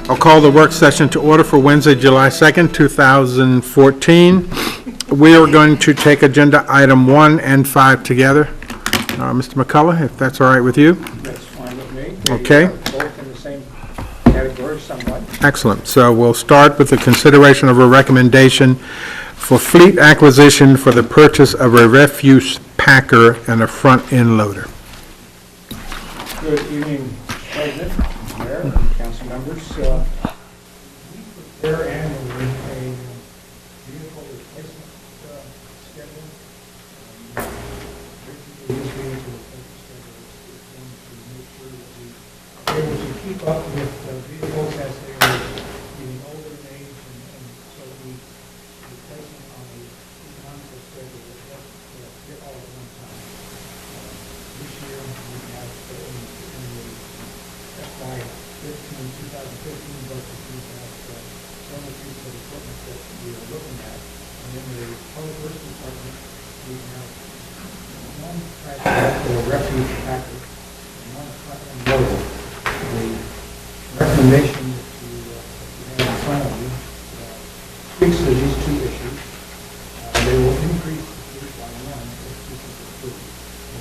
I'll call the work session to order for Wednesday, July 2nd, 2014. We are going to take agenda item 1 and 5 together. Mr. McCullough, if that's all right with you? That's fine with me. Okay. Both in the same category somewhat. Excellent. So we'll start with the consideration of a recommendation for fleet acquisition for the purchase of a refuse packer and a front-end loader. Good evening, President, Mayor, and council members. We prepare annually a vehicle replacement schedule. This vehicle replacement schedule is going to make sure that we are able to keep up with vehicles as they are getting older in age, and so we replace them on a economical schedule that doesn't hit all at one time. This year, we have in the FY 2015 budget, we have several pieces of equipment that we are looking at. And in the public works department, we have one trash truck or refuse packer and one front-end loader. The recommendation that you have in front of you speaks to these two issues. They will increase the fleet by one if this is approved.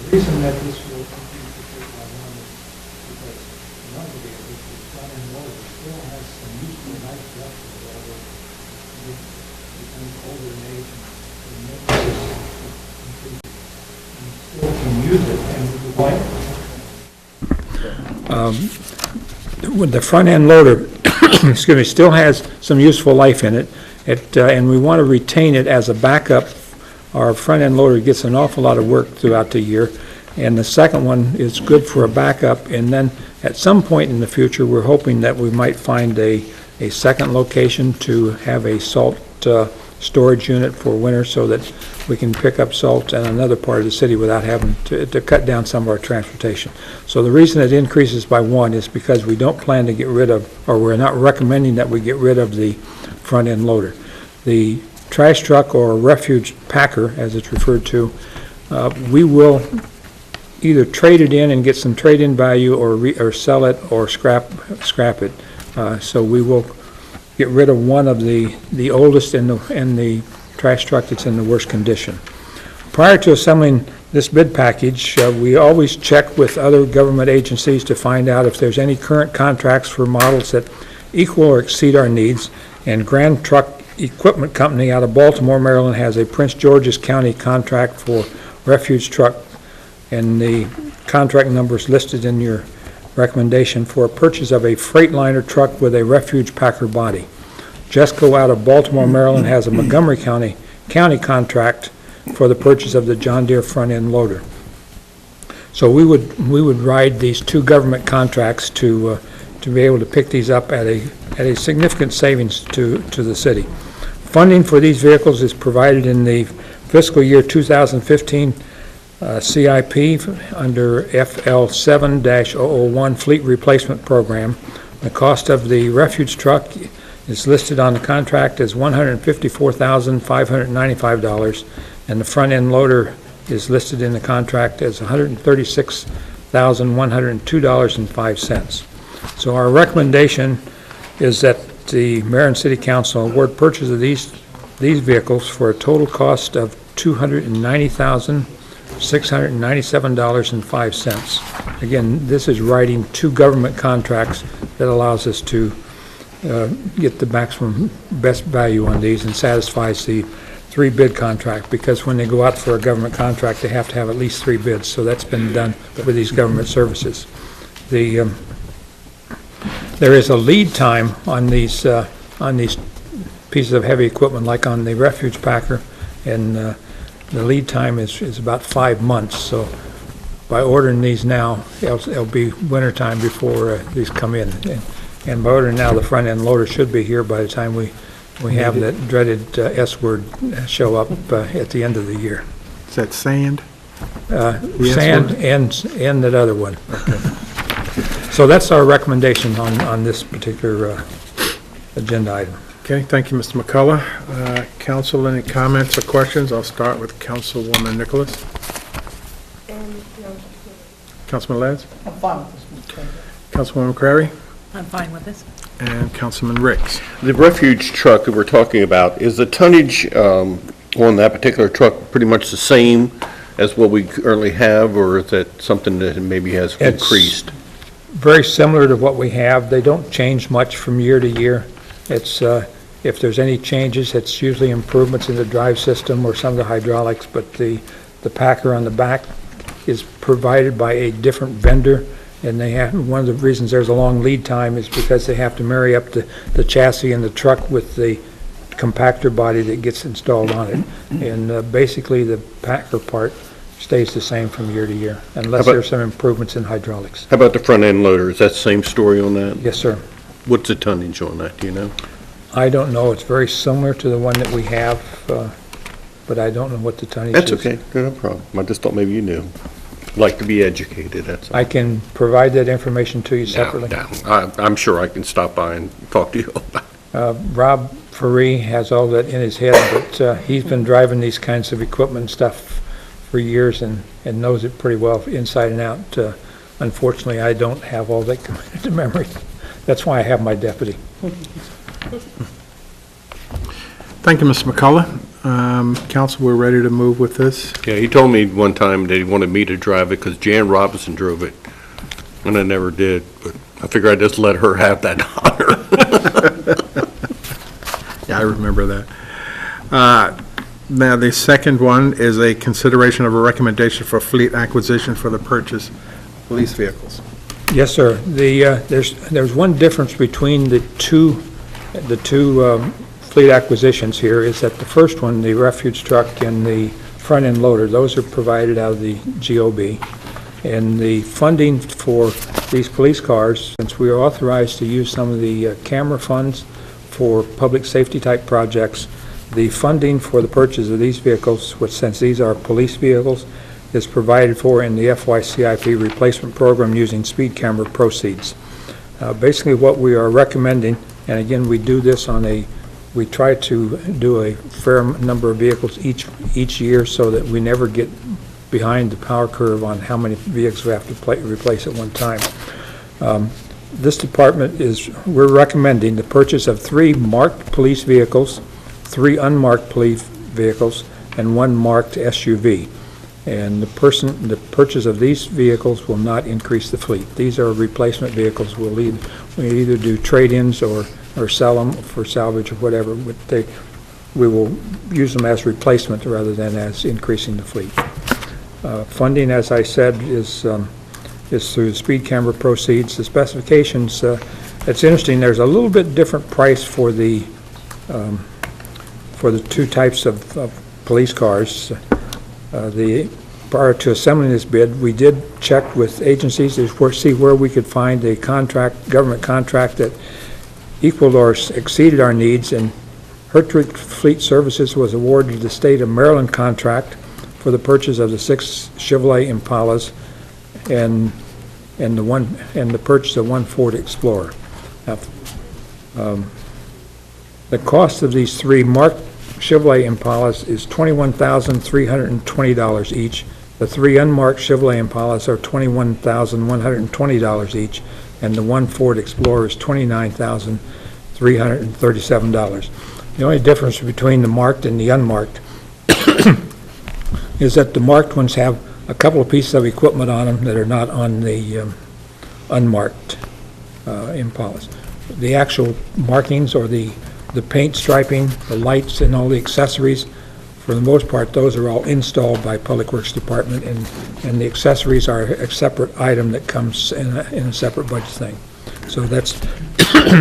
The reason that this will increase the fleet by one is because one of the vehicles, the front-end loader, still has some useful life left in it, although it becomes older in age and the maintenance is increasing. You still can use it, and we would like With the front-end loader, excuse me, still has some useful life in it, and we want to retain it as a backup. Our front-end loader gets an awful lot of work throughout the year, and the second one is good for a backup. And then at some point in the future, we're hoping that we might find a second location to have a salt storage unit for winter so that we can pick up salt in another part of the city without having to cut down some of our transportation. So the reason it increases by one is because we don't plan to get rid of, or we're not recommending that we get rid of the front-end loader. The trash truck or refuge packer, as it's referred to, we will either trade it in and get some trade-in value or sell it or scrap it. So we will get rid of one of the oldest and the trash truck that's in the worst condition. Prior to assembling this bid package, we always check with other government agencies to find out if there's any current contracts for models that equal or exceed our needs. And Grand Truck Equipment Company out of Baltimore, Maryland has a Prince George's County contract for refuge truck, and the contract number is listed in your recommendation for a purchase of a Freightliner truck with a refuge packer body. Jesco out of Baltimore, Maryland has a Montgomery County contract for the purchase of the John Deere front-end loader. So we would ride these two government contracts to be able to pick these up at a significant savings to the city. Funding for these vehicles is provided in the fiscal year 2015 CIP under FL7-001 Fleet Replacement Program. The cost of the refuge truck is listed on the contract as $154,595, and the front-end loader is listed in the contract as $136,102.05. So our recommendation is that the Mayor and City Council award purchase of these vehicles for a total cost of $290,697.05. Again, this is writing two government contracts that allows us to get the maximum best value on these and satisfies the three bid contract, because when they go out for a government contract, they have to have at least three bids. So that's been done with these government services. There is a lead time on these pieces of heavy equipment, like on the refuge packer, and the lead time is about 5 months. So by ordering these now, it'll be winter time before these come in. And by ordering now, the front-end loader should be here by the time we have that dreaded S word show up at the end of the year. Is that sand? Sand and that other one. Okay. So that's our recommendation on this particular agenda item. Okay, thank you, Mr. McCullough. Council, any comments or questions? I'll start with Councilwoman Nicholas. Councilman Laz? I'm fine with this, Mr. President. Councilwoman McCrary? I'm fine with this. And Councilman Ricks? The refuge truck that we're talking about, is the tonnage on that particular truck pretty much the same as what we currently have, or is that something that maybe has It's- increased? Very similar to what we have. They don't change much from year to year. It's, if there's any changes, it's usually improvements in the drive system or some of the hydraulics, but the packer on the back is provided by a different vendor, and they have, one of the reasons there's a long lead time is because they have to marry up the chassis and the truck with the compactor body that gets installed on it. And basically, the packer part stays the same from year to year, unless about- there's some improvements in hydraulics. How about the front end loader? Is that the same story on that? Yes, sir. What's the tonnage on that, do you know? I don't know. It's very similar to the one that we have, but I don't know what the tonnage is. That's okay, no problem. I just thought maybe you knew. Like to be educated, that's all. I can provide that information to you separately. I'm sure I can stop by and talk to you about it. Rob Faree has all that in his head, but he's been driving these kinds of equipment and stuff for years and knows it pretty well inside and out. Unfortunately, I don't have all that committed to memory. That's why I have my deputy. Thank you, Mr. McCullough. Council, we're ready to move with this. Yeah, he told me one time that he wanted me to drive it because Jan Robinson drove it, and I never did, but I figure I'd just let her have that honor. Yeah, I remember that. Now, the second one is a consideration of a recommendation for fleet acquisition for the purchase of police vehicles. Yes, sir. There's one difference between the two fleet acquisitions here, is that the first one, the refuge truck and the front-end loader, those are provided out of the GOB. And the funding for these police cars, since we are authorized to use some of the camera funds for public safety type projects, the funding for the purchase of these vehicles, which since these are police vehicles, is provided for in the FYCIP replacement program using speed camera proceeds. Basically what we are recommending, and again, we do this we try to do a fair number of vehicles each year so that we never get behind the power curve on how many vehicles we have to replace at one time. This department we're recommending the purchase of 3 marked police vehicles, 3 unmarked police vehicles, and 1 marked SUV. And the purchase of these vehicles will not increase the fleet. These are replacement vehicles. We either do trade-ins or sell them for salvage or whatever, but we will use them as replacement rather than as increasing the fleet. Funding, as I said, is through the speed camera proceeds. The specifications, it's interesting, there's a little bit different price for the 2 types of police cars. Prior to assembling this bid, we did check with agencies to see where we could find a government contract that equaled or exceeded our needs, and Hertrick Fleet Services was awarded the state of Maryland contract for the purchase of the 6 Chevrolet Impalas and the purchase of 1 Ford Explorer. Now, the cost of these 3 marked Chevrolet Impalas is $21,320 each. The 3 unmarked Chevrolet Impalas are $21,120 each, and the 1 Ford Explorer is $29,337. The only difference between the marked and the unmarked is that the marked ones have a couple of pieces of equipment on them that are not on the unmarked Impalas. The actual markings or the paint striping, the lights and all the accessories, for the most part, those are all installed by Public Works Department, and the accessories are a separate item that comes in a separate budget thing. So that's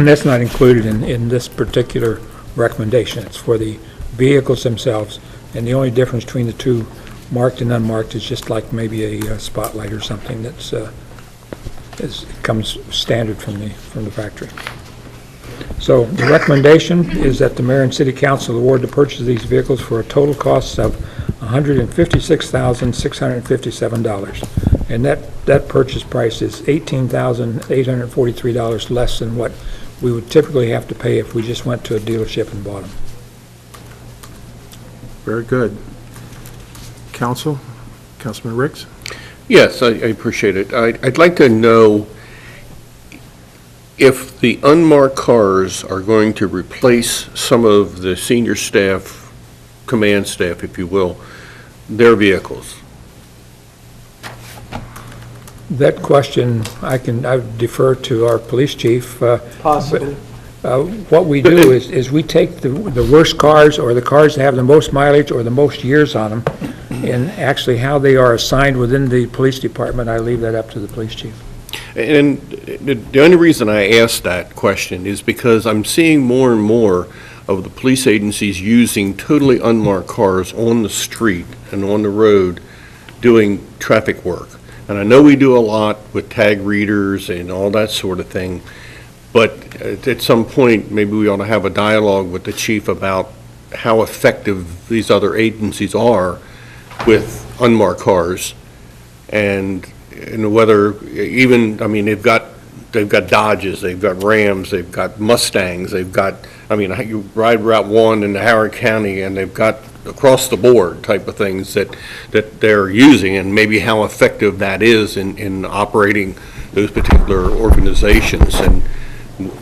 that's not included in this particular recommendation. It's for the vehicles themselves, and the only difference between the 2 marked and unmarked is just like maybe a spotlight or something that's comes standard from the factory. So the recommendation is that the mayor and city council award the purchase of these vehicles for a total cost of $156,657. And that purchase price is $18,843 less than what we would typically have to pay if we just went to a dealership and bought them. Very good. Council, Councilman Ricks? Yes, I appreciate it. I'd like to know if the unmarked cars are going to replace some of the senior staff, command staff, if you will, their vehicles. That question, I would defer to our police chief. Possibly. What we do is we take the worst cars, or the cars that have the most mileage or the most years on them, and actually how they are assigned within the police department, I leave that up to the police chief. And the only reason I asked that question is because I'm seeing more and more of the police agencies using totally unmarked cars on the street and on the road doing traffic work. And I know we do a lot with tag readers and all that sort of thing, but at some point, maybe we ought to have a dialogue with the chief about how effective these other agencies are with unmarked cars, and whether even, I mean, they've got Dodges, they've got Rams, they've got Mustangs, they've got, I mean, you ride Route 1 in Howard County, and they've got across the board type of things that they're using, and maybe how effective that is in operating those particular organizations, and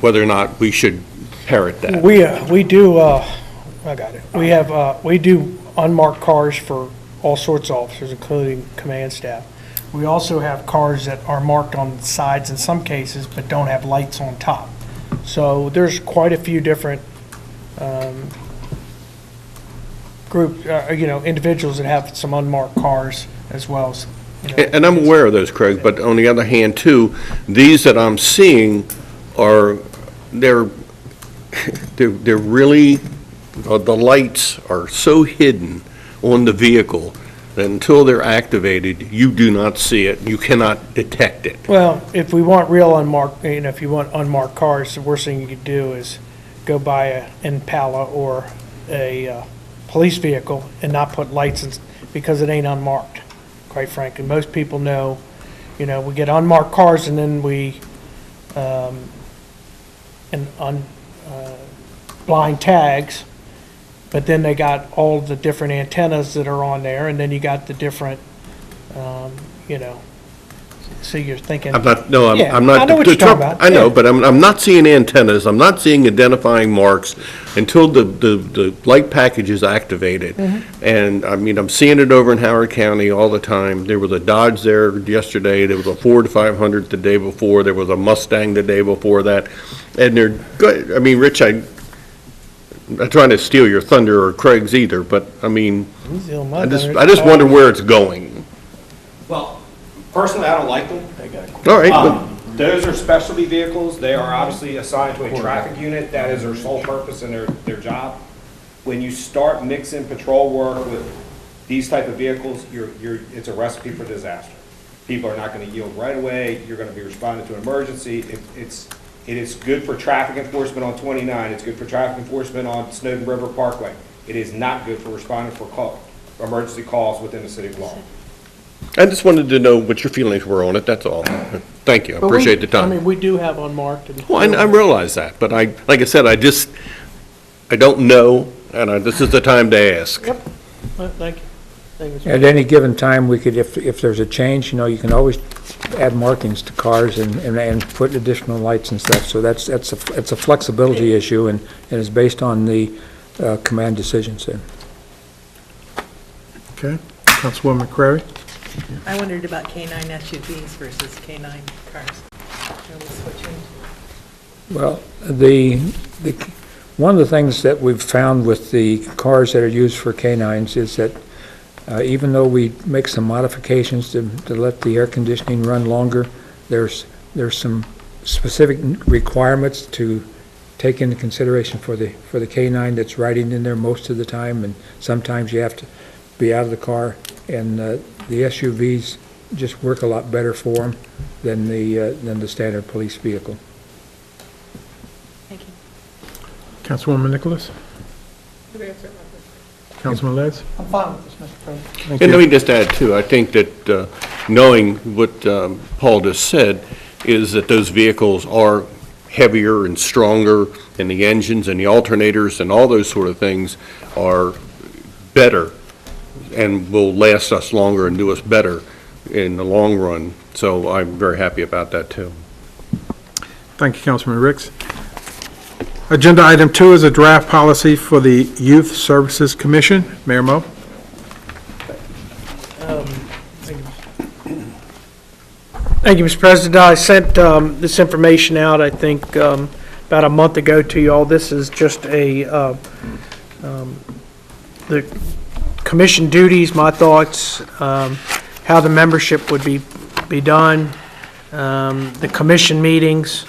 whether or not we should parrot that. We do, I got it. We do unmarked cars for all sorts of officers, including command staff. We also have cars that are marked on the sides in some cases, but don't have lights on top. So there's quite a few different individuals that have some unmarked cars as well. And I'm aware of those, Craig, but on the other hand, too, these that I'm seeing they're really, the lights are so hidden on the vehicle that until they're activated, you do not see it, you cannot detect it. Well, if we want real unmarked, if you want unmarked cars, the worst thing you could do is go buy an Impala or a police vehicle and not put lights in, because it ain't unmarked, quite frankly. Most people know, we get unmarked cars, and then we blind tags, but then they got all the different antennas that are on there, and then you got the different, so you're thinking. I'm not, no, Yeah, I'm not. I know what you're talking about. I know, Yeah. but I'm not seeing antennas, I'm not seeing identifying marks until the light package is activated. Mm-hmm. And, I mean, I'm seeing it over in Howard County all the time. There was a Dodge there yesterday, there was a Ford 500 the day before, there was a Mustang the day before that. And they're good, I mean, Rich, I'm not trying to steal your thunder or Craig's either, but, I mean, I just wonder where it's going. Well, personally, I don't like them. All right, but Those are specialty vehicles. They are obviously assigned to a traffic unit. That is their sole purpose and their job. When you start mixing patrol work with these type of vehicles, it's a recipe for disaster. People are not going to yield right away. You're going to be responding to an emergency. It is good for traffic enforcement on 29. It's good for traffic enforcement on Snowden River Parkway. It is not good for responding for emergency calls within the city of Laurel. I just wanted to know what your feelings were on it, that's all. Thank you, I appreciate the time. we do have unmarked. Well, I realize that, but like I said, I don't know, and this is the time to ask. Yep. Thank you. At any given time, we could, if there's a change, you can always add markings to cars and put additional lights and stuff. So it's a flexibility issue, and it's based on the command decisions there. Okay. Councilwoman McCrary? I wondered about K-9 SUVs versus K-9 cars. Are we switching? Well, one of the things that we've found with the cars that are used for K-9s is that even though we make some modifications to let the air conditioning run longer, there's some specific requirements to take into consideration for the K-9 that's riding in there most of the time, and sometimes you have to be out of the car, and the SUVs just work a lot better for them than the standard police vehicle. Thank you. Councilwoman Nicholas? Councilman Les? I'm fine with this, Mr. President. Thank And let you. me just add, too, I think that knowing what Paul just said, is that those vehicles are heavier and stronger, and the engines and the alternators and all those sort of things are better and will last us longer and do us better in the long run. So I'm very happy about that, too. Thank you, Councilman Ricks. Agenda item 2 is a draft policy for the Youth Services Commission. Mayor Mo? Thank you, Mr. President. I sent this information out, I think, about a month ago to you all. This is just the commission duties, my thoughts, how the membership would be done, the commission meetings,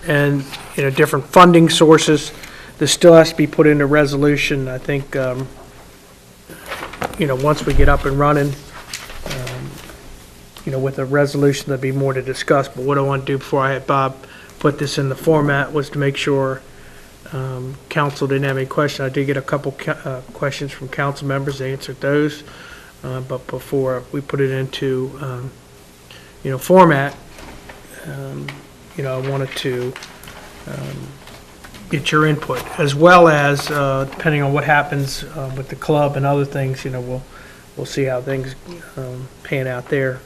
and, different funding sources. This still has to be put into resolution. I think, once we get up and running, with a resolution, there'd be more to discuss. But what I want to do before I had Bob put this in the format was to make sure council didn't have any questions. I did get a couple questions from council members. They answered those. But before we put it into, format, I wanted to get your input, as well as, depending on what happens with the club and other things, we'll see how things pan out there.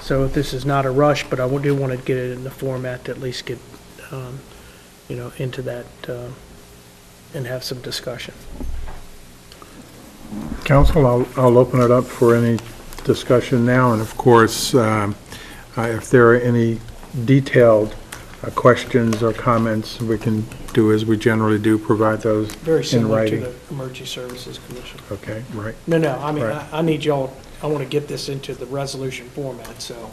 So this is not a rush, but I do want to get it in the format to at least get, into that and have some discussion. Council, I'll open it up for any discussion now, and of course, if there are any detailed questions or comments, we can do as we generally do, provide those Very in similar to writing. the Emergency Services Commission. Okay, right. No, I mean, Right. I need y'all, I want to get this into the resolution format, so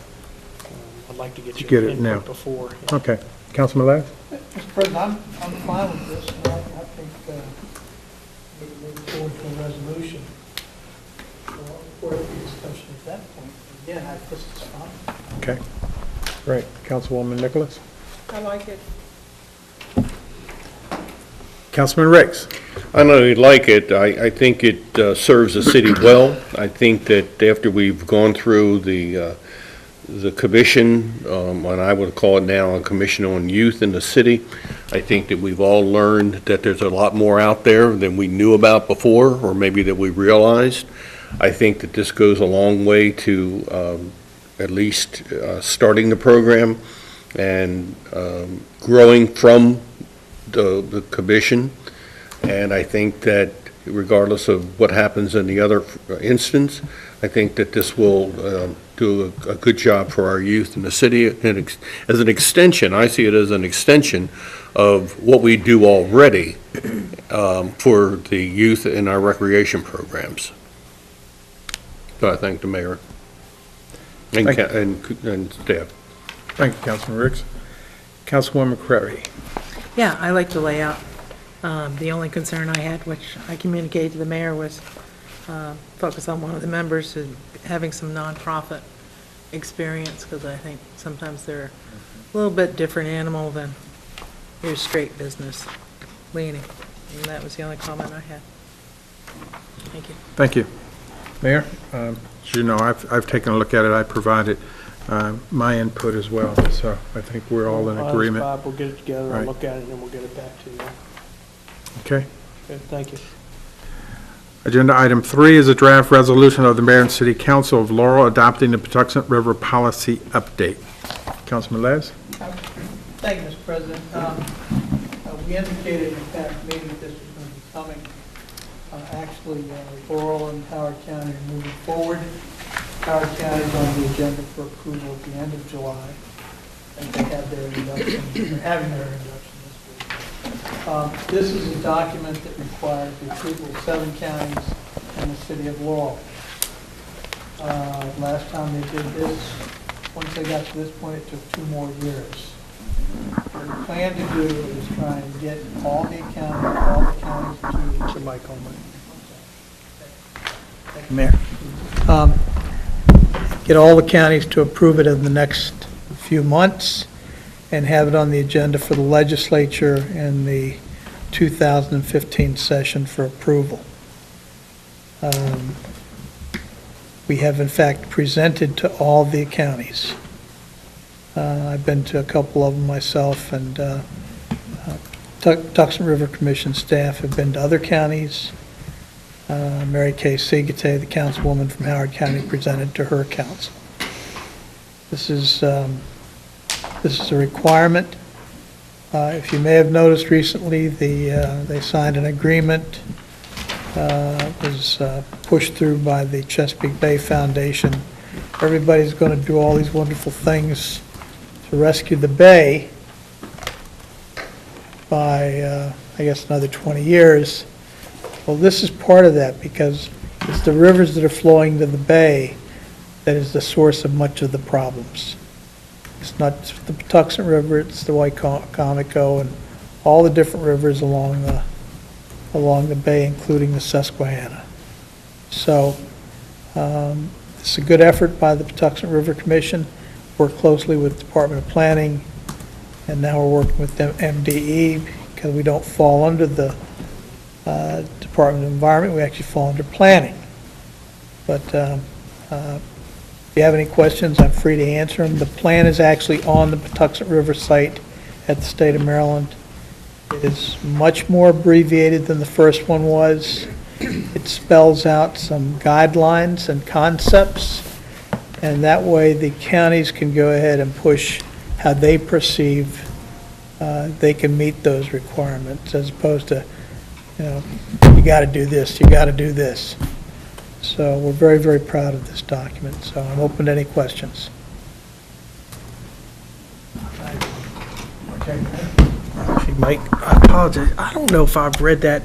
I'd like to get You your get it now. input before. Okay. Councilman Ladd? Mr. President, I'm fine with this, and I think we can move forward to a resolution. So I'll report the discussion at that point. Again, this is fine. Okay. Great. Councilwoman Nicholas? I like it. Councilman Ricks? I know you'd like it. I think it serves the city well. I think that after we've gone through the commission, and I would call it now a commission on youth in the city, I think that we've all learned that there's a lot more out there than we knew about before, or maybe that we realized. I think that this goes a long way to at least starting the program and growing from the commission. And I think that regardless of what happens in the other instance, I think that this will do a good job for our youth in the city. And as an extension, I see it as an extension of what we do already for the youth in our recreation programs. So I thank the mayor and Thank you. and staff. Thank you, Councilman Ricks. Councilwoman Crary? Yeah, I like the layout. The only concern I had, which I communicated to the mayor, was focus on one of the members who having some nonprofit experience, because I think sometimes they're a little bit different animal than your straight business leaning. And that was the only comment I had. Thank you. Thank you. Mayor, as you know, I've taken a look at it. I provided my input as well, so I think we're all in agreement. Bob, we'll get it together, I'll Right. look at it, and then we'll get it back to you. Okay. Okay, thank you. Agenda item 3 is a draft resolution of the mayor and city council of Laurel adopting the Patuxent River policy update. Councilman Les? Thank you, Mr. President. We indicated in the past meeting that this was going to be coming. Actually, Laurel and Howard County are moving forward. Howard County is on the agenda for approval at the end of July. And they have their introduction, they're having their introduction this week. This is a document that requires the approval of 7 counties and the city of Laurel. Last time they did this, once they got to this point, it took 2 more years. What we plan to do is try and get all the counties to... The mic on, Thank you, Mayor. Get all the counties to approve it in the next few months and have it on the agenda for the legislature in the 2015 session for approval. We have in fact presented to all the counties. I've been to a couple of them myself, and Patuxent River Commission staff have been to other counties. Mary Kay Segate, the councilwoman from Howard County, presented to her council. This is a requirement. If you may have noticed recently, they signed an agreement, was pushed through by the Chesapeake Bay Foundation. Everybody's going to do all these wonderful things to rescue the bay by, I guess, another 20 years. Well, this is part of that, because it's the rivers that are flowing to the bay that is the source of much of the problems. It's not just the Patuxent River, it's the Comico and all the different rivers along the bay, including the Susquehanna. So it's a good effort by the Patuxent River Commission. Work closely with the Department of Planning, and now we're working with them, MDE, because we don't fall under the Department of Environment, we actually fall under planning. But if you have any questions, I'm free to answer them. The plan is actually on the Patuxent River site at the state of Maryland. It is much more abbreviated than the first one was. It spells out some guidelines and concepts, and that way the counties can go ahead and push how they perceive they can meet those requirements, as opposed to, you got to do this, you got to do this. So we're very, very proud of this document, so I'm open to any questions. Actually, Mike, I apologize. I don't know if I've read that.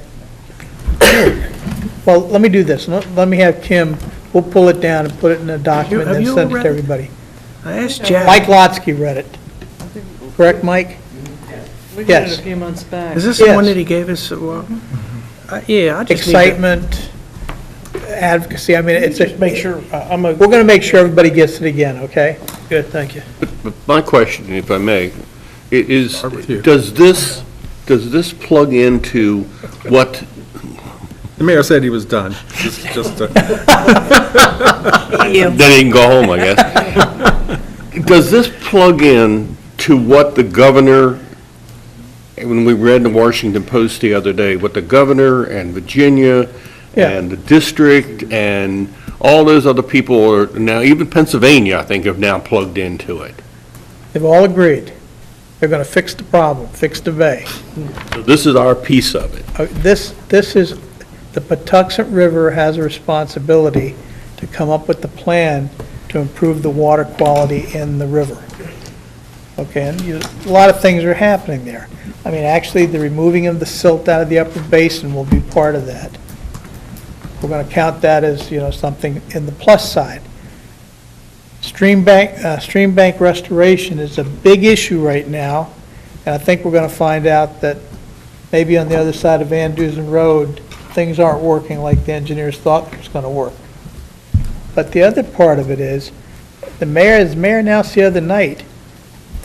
Well, let me do this. Let me have Kim, we'll pull it down and put it in a document Have and you then send it read to it? everybody. I asked Jack. Mike Lotsky read it. Correct, Mike? We got it Yes. a few months back. Is this the one Yes. that he gave us? Yeah, I just need to- Excitement, advocacy, I mean, it's Just make a, sure, we're going to make sure everybody gets it again, okay? good, thank you. But my question, if I may, is, Start with you. does this plug into what, The mayor said he was done. Just then he can go home, I guess. Does this plug in to what the governor, when we read in the Washington Post the other day, what the governor and Virginia Yeah. and the district and all those other people are now, even Pennsylvania, I think, have now plugged into it. They've all agreed. They're going to fix the problem, fix the bay. So this is our piece of it. This is, the Patuxent River has a responsibility to come up with the plan to improve the water quality in the river. Okay, and a lot of things are happening there. I mean, actually, the removing of the silt out of the upper basin will be part of that. We're going to count that as, something in the plus side. Stream bank restoration is a big issue right now, and I think we're going to find out that maybe on the other side of Van Dusen Road, things aren't working like the engineers thought it was going to work. But the other part of it is, the mayor announced the other night,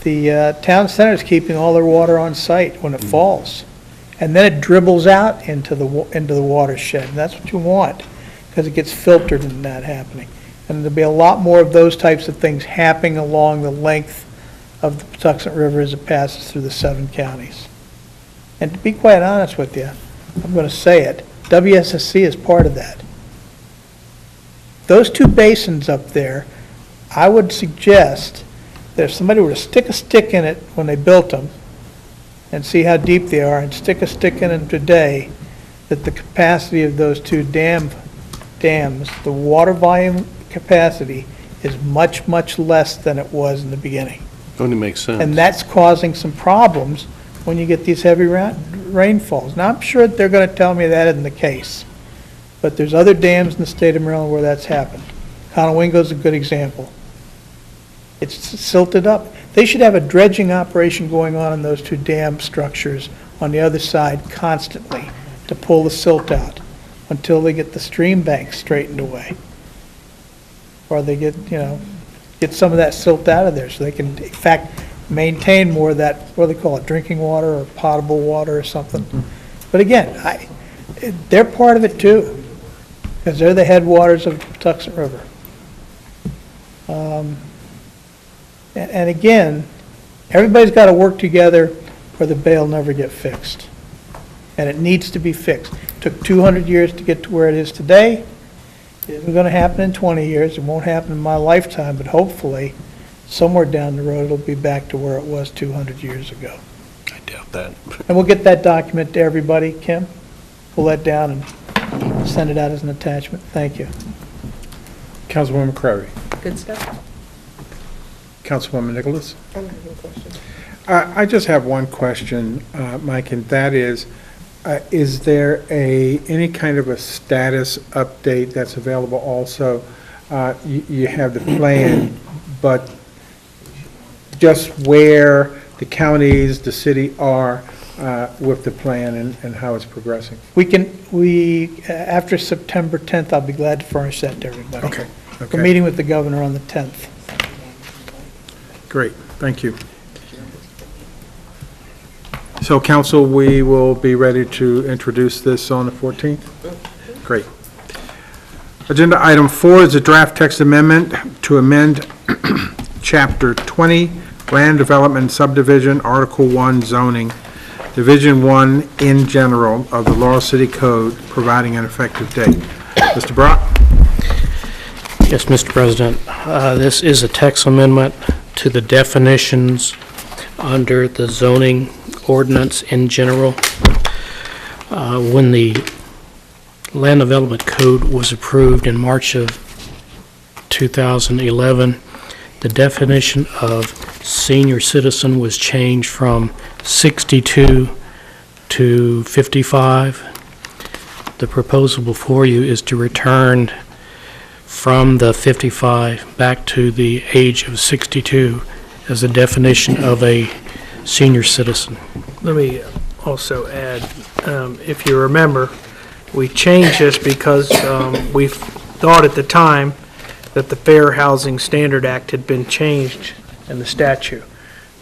the town center is keeping all their water on site when it falls. And then it dribbles out into the watershed, and that's what you want, because it gets filtered and not happening. And there'll be a lot more of those types of things happening along the length of the Patuxent River as it passes through the 7 counties. And to be quite honest with you, I'm going to say it, WSSC is part of that. Those 2 basins up there, I would suggest that if somebody were to stick a stick in it when they built them and see how deep they are and stick a stick in them today, that the capacity of those 2 dams, the water volume capacity is much, much less than it was in the beginning. Only makes sense. And that's causing some problems when you get these heavy rainfalls. Now, I'm sure they're going to tell me that isn't the case, but there's other dams in the state of Maryland where that's happened. Conowingo's a good example. It's silted up. They should have a dredging operation going on in those 2 dam structures on the other side constantly to pull the silt out until they get the stream banks straightened away. Or they get some of that silt out of there so they can, in fact, maintain more of that, what do they call it, drinking water or potable water or something. But again, they're part of it too, because they're the headwaters of the Patuxent River. And again, everybody's got to work together or the bay will never get fixed. and it needs to be fixed. Took 200 years to get to where it is today. It isn't going to happen in 20 years. It won't happen in my lifetime, but hopefully, somewhere down the road, it'll be back to where it was 200 years ago. I doubt that. And we'll get that document to everybody. Kim, pull that down and send it out as an attachment. Thank you. Councilwoman McCrary. Good stuff. Councilwoman Nicholas? I just have one question, Mike, and that is there any kind of a status update that's available also? You have the plan, but just where the counties, the city are with the plan and how it's progressing? After September 10th, I'll be glad to furnish that to everybody. Okay. We're meeting with the governor on the 10th. Great, thank you. So, council, we will be ready to introduce this on the 14th? Great. Agenda item 4 is a draft text amendment to amend Chapter 20, Land Development Subdivision, Article 1, Zoning, Division 1 in general of the Laurel City Code, providing an effective date. Mr. Brock? Yes, Mr. President. This is a text amendment to the definitions under the zoning ordinance in general. When the Land Development Code was approved in March of 2011, the definition of senior citizen was changed from 62 to 55. The proposal before you is to return from the 55 back to the age of 62 as a definition of a senior citizen. Let me also add, if you remember, we changed this because we thought at the time that the Fair Housing Standard Act had been changed in the statute.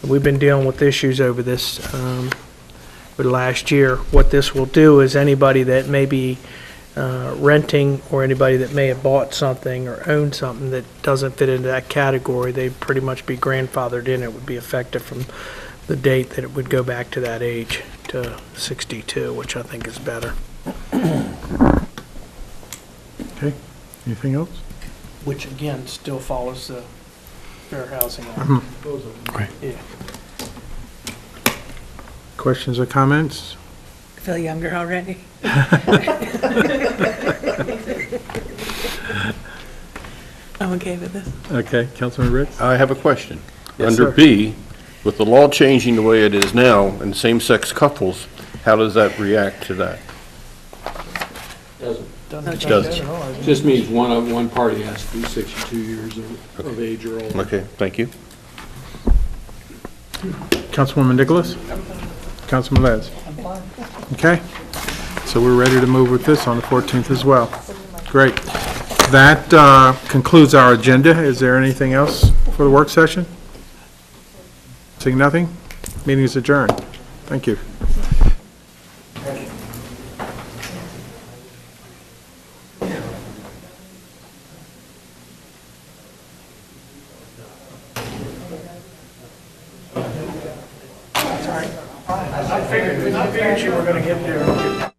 We've been dealing with issues over this for the last year. What this will do is anybody that may be renting or anybody that may have bought something or owned something that doesn't fit into that category, they'd pretty much be grandfathered in. It would be effective from the date that it would go back to that age, to 62, which I think is better. Okay, anything else? Which, again, still follows the Fair Housing Act. Right. Yeah. Questions or comments? I feel younger already. I'm okay with this. Okay, Councilman Ritz? I have a question. Yes, Under sir. B, with the law changing the way it is now and same-sex couples, how does that react to that? No change. Doesn't. Just means one party has to be 62 years of age or older. Okay, thank you. Councilwoman Nicholas? Councilman Les? Okay, so we're ready to move with this on the 14th as well. Great. That concludes our agenda. Is there anything else for the work session? Seeing nothing? Meeting is adjourned. Thank you. I figured you were going to get there.